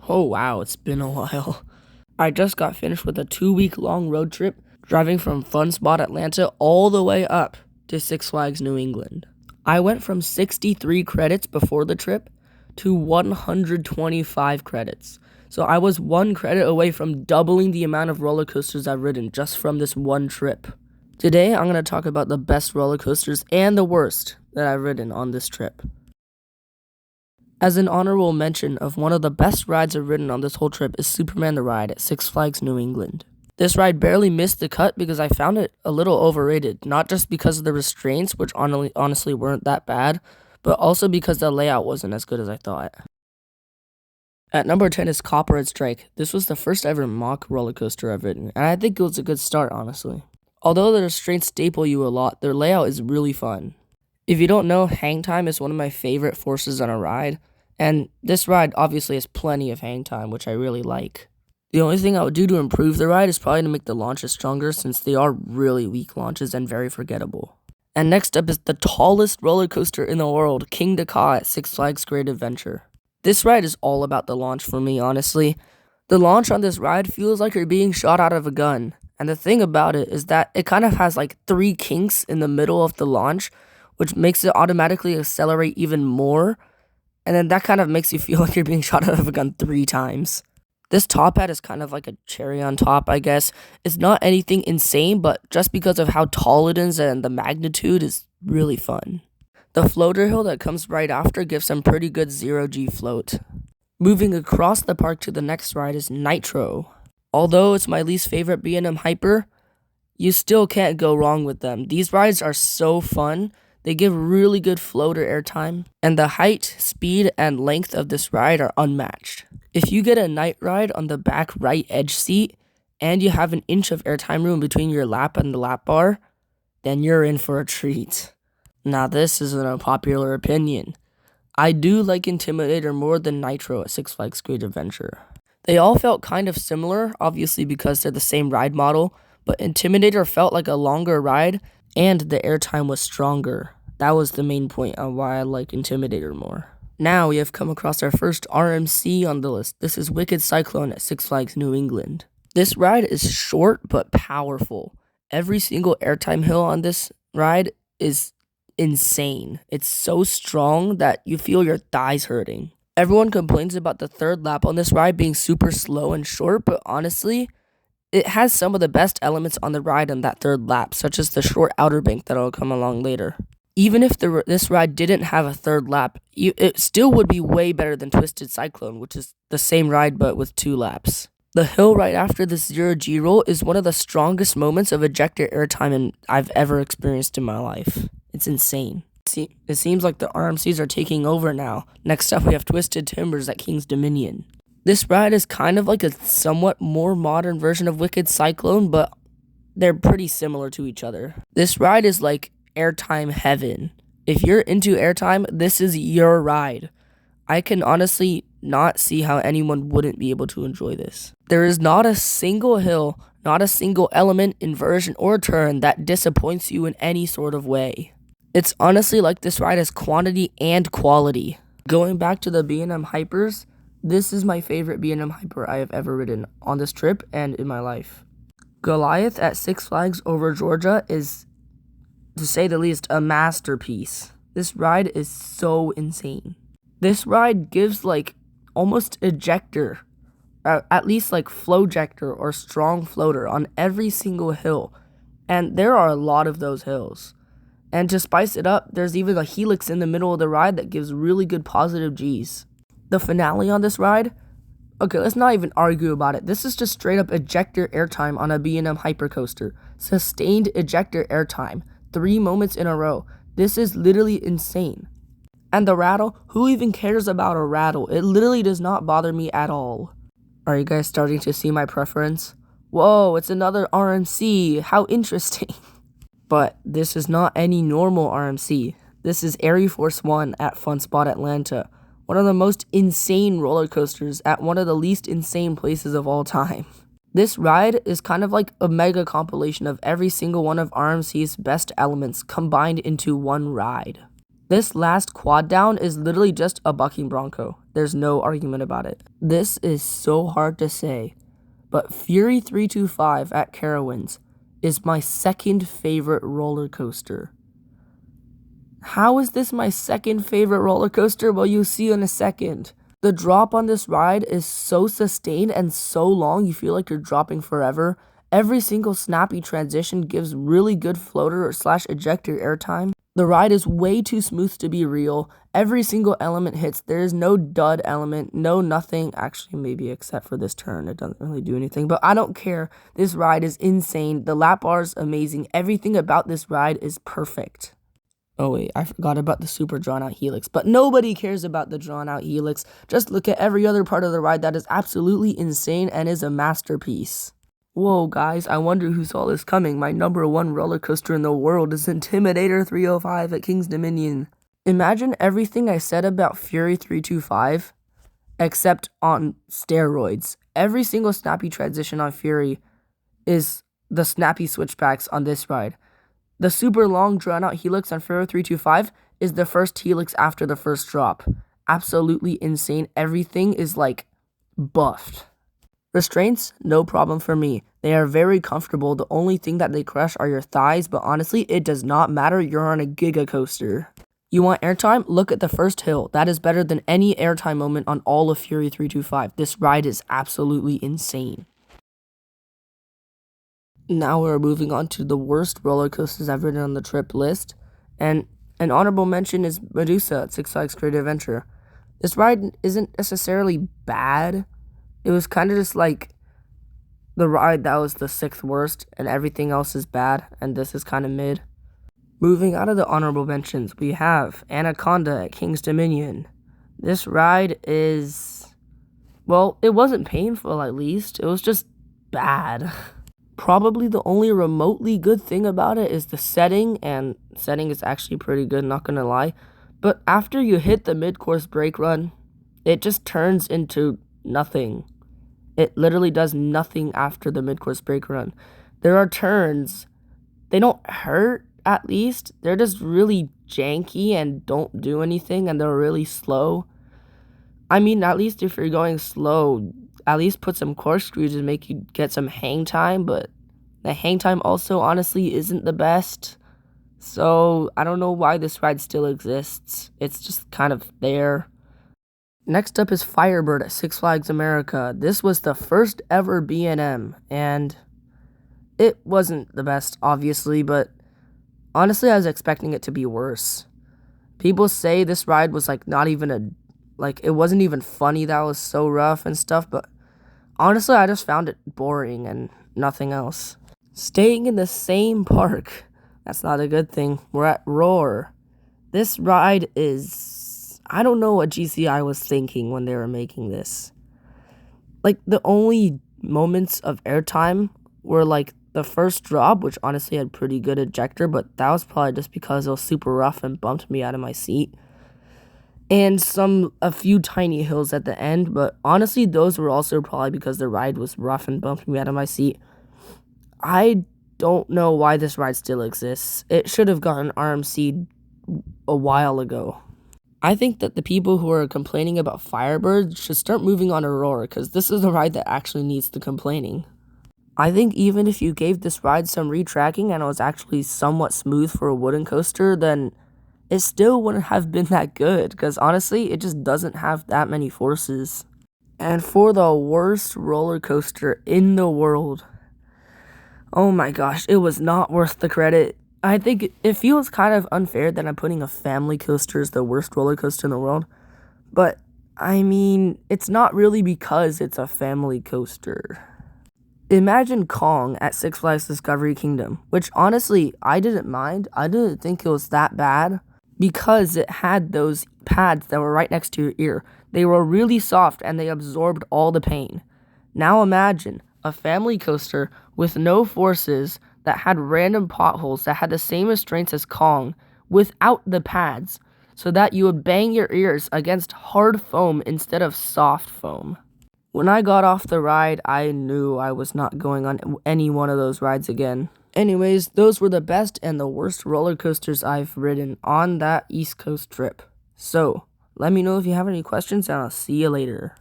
Oh wow, it's been a while. I just got finished with a 2 week long road trip driving from Fun Spot Atlanta all the way up to Six Flags New England. I went from 63 credits before the trip to 125 credits. So I was 1 credit away from doubling the amount of roller coasters I've ridden just from this one trip. Today I'm going to talk about the best roller coasters and the worst that I've ridden on this trip. As an honorable mention of one of the best rides I've ridden on this whole trip is Superman the Ride at Six Flags New England. This ride barely missed the cut because I found it a little overrated, not just because of the restraints, which honestly weren't that bad, but also because the layout wasn't as good as I thought. At number 10 is Copperhead Strike. This was the first ever mock roller coaster I've ridden, and I think it was a good start, honestly. Although the restraints staple you a lot, their layout is really fun. If you don't know, hang time is one of my favorite forces on a ride, and this ride obviously has plenty of hang time, which I really like. The only thing I would do to improve the ride is probably to make the launches stronger, since they are really weak launches and very forgettable. And next up is the tallest roller coaster in the world, Kingda Ka at Six Flags Great Adventure. This ride is all about the launch for me, honestly. The launch on this ride feels like you're being shot out of a gun, and the thing about it is that it kind of has like 3 kinks in the middle of the launch, which makes it automatically accelerate even more, and then that kind of makes you feel like you're being shot out of a gun 3 times. This top hat is kind of like a cherry on top, I guess. It's not anything insane, but just because of how tall it is and the magnitude is really fun. The floater hill that comes right after gives some pretty good 0G float. Moving across the park to the next ride is Nitro. Although it's my least favorite B&M Hyper, you still can't go wrong with them. These rides are so fun. They give really good floater airtime, and the height, speed, and length of this ride are unmatched. If you get a night ride on the back right edge seat, and you have an inch of airtime room between your lap and the lap bar, then you're in for a treat. Now this is an unpopular opinion. I do like Intimidator more than Nitro at Six Flags Great Adventure. They all felt kind of similar, obviously because they're the same ride model, but Intimidator felt like a longer ride, and the airtime was stronger. That was the main point on why I like Intimidator more. Now we have come across our first RMC on the list. This is Wicked Cyclone at Six Flags New England. This ride is short but powerful. Every single airtime hill on this ride is insane. It's so strong that you feel your thighs hurting. Everyone complains about the third lap on this ride being super slow and short, but honestly, it has some of the best elements on the ride on that third lap, such as the short outer bank that'll come along later. Even if this ride didn't have a third lap, it still would be way better than Twisted Cyclone, which is the same ride but with 2 laps. The hill right after this 0G roll is one of the strongest moments of ejector airtime I've ever experienced in my life. It's insane. It seems like the RMCs are taking over now. Next up we have Twisted Timbers at King's Dominion. This ride is kind of like a somewhat more modern version of Wicked Cyclone, but they're pretty similar to each other. This ride is like airtime heaven. If you're into airtime, this is your ride. I can honestly not see how anyone wouldn't be able to enjoy this. There is not a single hill, not a single element, inversion, or turn that disappoints you in any sort of way. It's honestly like this ride has quantity and quality. Going back to the B&M Hypers, this is my favorite B&M Hyper I have ever ridden on this trip and in my life. Goliath at Six Flags Over Georgia is, to say the least, a masterpiece. This ride is so insane. This ride gives like almost ejector, at least like flowjector or strong floater on every single hill. And there are a lot of those hills. And to spice it up, there's even a helix in the middle of the ride that gives really good positive Gs. The finale on this ride, okay, let's not even argue about it. This is just straight up ejector airtime on a B&M Hypercoaster. Sustained ejector airtime. 3 moments in a row. This is literally insane. And the rattle, who even cares about a rattle? It literally does not bother me at all. Are you guys starting to see my preference? Whoa, it's another RMC. How interesting. But this is not any normal RMC. This is Air Force One at Fun Spot Atlanta. One of the most insane roller coasters at one of the least insane places of all time. This ride is kind of like a mega compilation of every single one of RMC's best elements combined into one ride. This last quad down is literally just a bucking bronco. There's no argument about it. This is so hard to say, but Fury 325 at Carowinds is my second favorite roller coaster. How is this my second favorite roller coaster? Well, you'll see in a second. The drop on this ride is so sustained and so long, you feel like you're dropping forever. Every single snappy transition gives really good floater or / ejector airtime. The ride is way too smooth to be real. Every single element hits. There is no dud element, no nothing. Actually, maybe except for this turn. It doesn't really do anything, but I don't care. This ride is insane. The lap bar is amazing. Everything about this ride is perfect. Oh wait, I forgot about the super drawn out helix, but nobody cares about the drawn out helix. Just look at every other part of the ride that is absolutely insane and is a masterpiece. Whoa guys, I wonder who saw this coming. My number one roller coaster in the world is Intimidator 305 at King's Dominion. Imagine everything I said about Fury 325, except on steroids. Every single snappy transition on Fury is the snappy switchbacks on this ride. The super long drawn out helix on Fury 325 is the first helix after the first drop. Absolutely insane. Everything is like buffed. Restraints, no problem for me. They are very comfortable. The only thing that they crush are your thighs, but honestly, it does not matter. You're on a giga coaster. You want airtime? Look at the first hill. That is better than any airtime moment on all of Fury 325. This ride is absolutely insane. Now we're moving on to the worst roller coasters I've ridden on the trip list, and an honorable mention is Medusa at Six Flags Great Adventure. This ride isn't necessarily bad. It was kind of just like the ride that was the 6th worst, and everything else is bad, and this is kind of mid. Moving out of the honorable mentions, we have Anaconda at King's Dominion. This ride is, well, it wasn't painful at least. It was just bad. Probably the only remotely good thing about it is the setting, and setting is actually pretty good, not gonna lie. But after you hit the mid-course brake run, it just turns into nothing. It literally does nothing after the mid-course brake run. There are turns, they don't hurt at least, they're just really janky and don't do anything, and they're really slow. I mean, at least if you're going slow, at least put some corkscrews and make you get some hang time, but the hang time also honestly isn't the best. So I don't know why this ride still exists. It's just kind of there. Next up is Firebird at Six Flags America. This was the first ever B&M, and it wasn't the best, obviously, but honestly, I was expecting it to be worse. People say this ride was like not even it wasn't even funny, that was so rough and stuff, but honestly, I just found it boring and nothing else. Staying in the same park, that's not a good thing. We're at Roar. This ride is, I don't know what GCI was thinking when they were making this. Like, the only moments of airtime were like the first drop, which honestly had pretty good ejector, but that was probably just because it was super rough and bumped me out of my seat. And a few tiny hills at the end, but honestly, those were also probably because the ride was rough and bumped me out of my seat. I don't know why this ride still exists. It should have gotten RMC'd a while ago. I think that the people who are complaining about Firebird should start moving on to Roar, because this is the ride that actually needs the complaining. I think even if you gave this ride some retracking and it was actually somewhat smooth for a wooden coaster, then it still wouldn't have been that good, because honestly, it just doesn't have that many forces. And for the worst roller coaster in the world, oh my gosh, it was not worth the credit. I think it feels kind of unfair that I'm putting a family coaster as the worst roller coaster in the world, but I mean, it's not really because it's a family coaster. Imagine Kong at Six Flags Discovery Kingdom, which honestly, I didn't mind. I didn't think it was that bad, because it had those pads that were right next to your ear. They were really soft and they absorbed all the pain. Now imagine a family coaster with no forces that had random potholes that had the same restraints as Kong without the pads, so that you would bang your ears against hard foam instead of soft foam. When I got off the ride, I knew I was not going on any one of those rides again. Anyways, those were the best and the worst roller coasters I've ridden on that East Coast trip. So, let me know if you have any questions, and I'll see you later.